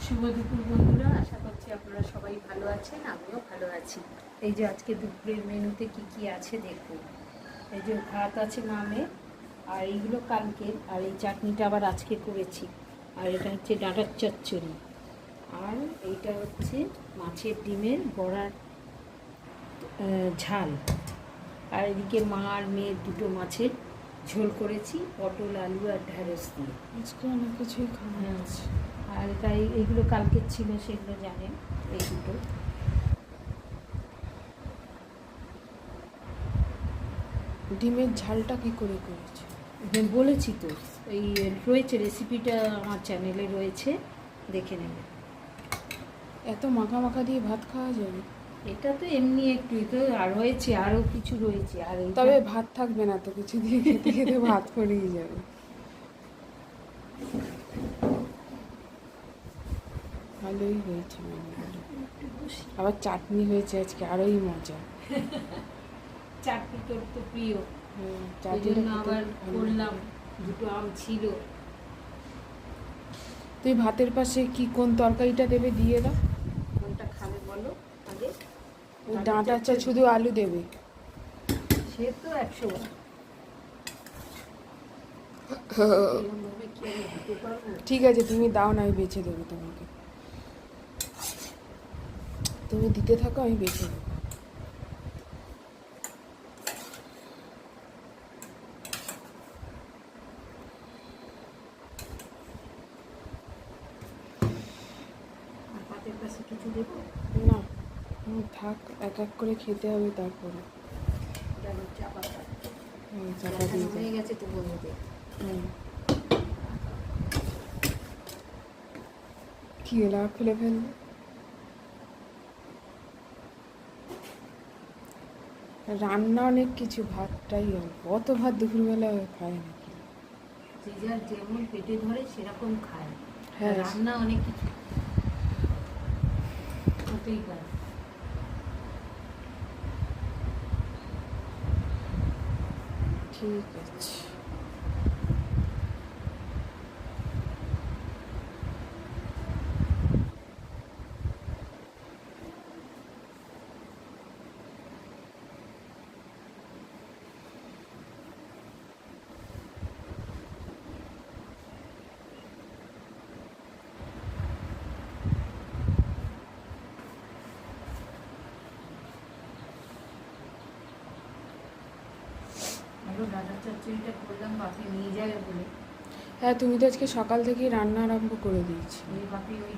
শুভ দুপুর বন্ধুরা, আশা করছি আপনারা সবাই ভালো আছেন, আমিও ভালো আছি। এই যে আজকে দুপুরের মেনুতে কি কি আছে দেখুন। এই যে ভাত আছে নামে, আর এইগুলো কালকে, আর এই চাটনিটা আবার আজকে করেছি। আর এটা হচ্ছে ডাঁটার চচ্চড়ি, আর এইটা হচ্ছে মাছের ডিমের বড়ার ঝাল। আর এদিকে মা আর মেয়ের দুটো মাছের ঝোল করেছি, পটল আলু আর ঢ্যাঁড়স দিয়ে। আজকে অনেক কিছুই খাওয়া হয়েছে। আর তাই এইগুলো কালকের ছিল, সেগুলো জানেন। এই দুটো ডিমের ঝালটা কি করে করেছে বলেছি তো, এই রয়েছে রেসিপিটা আমার চ্যানেলে রয়েছে, দেখে নেবেন। এত মাখা মাখা দিয়ে ভাত খাওয়া যাবে? এটা তো এমনি একটু, তো আর রয়েছে, আরও কিছু রয়েছে। আর তবে ভাত থাকবে না তো, কিছু দিয়ে খেতে খেতে ভাত করেই যাবে। ভালোই হয়েছে মেনুগুলো। আবার চাটনি হয়েছে আজকে, আরোই মজা। চাটনি তোর তো প্রিয়, চাটনিটা আবার করলাম। দুটো আম ছিল। তুই ভাতের পাশে কি কোন তরকারিটা দেবে দিয়ে দাও। কোনটা খাবে বলো আগে? ওই ডাঁটা শুধু আলু দেবে? সে তো 100 বার। ঠিক আছে, তুমি দাও না, আমি বেছে দেবো তোমাকে। তুমি দিতে থাকো, আমি বেছে দেবো। ভাতের পাশে কিছু দেবো না, থাক, এক এক করে খেতে হবে তারপরে। চাপা চাপা দিয়ে হয়ে গেছে তো বন্ধুদের। কি হলো, খুলে ফেলবে? রান্না অনেক কিছু, ভাতটাই অল্প। অত ভাত দুপুরবেলা খায় নাকি? যে যার যেমন পেটে ধরে সেরকম খায়। হ্যাঁ, রান্না অনেক কিছু হতেই পারে। ঠিক আছে। ডাঁটার চচ্চড়িটা করলাম বাপি নিয়ে যাবে বলে। হ্যাঁ, তুমি তো আজকে সকাল থেকেই রান্না আরম্ভ করে দিয়েছি। ওই বাপি ওই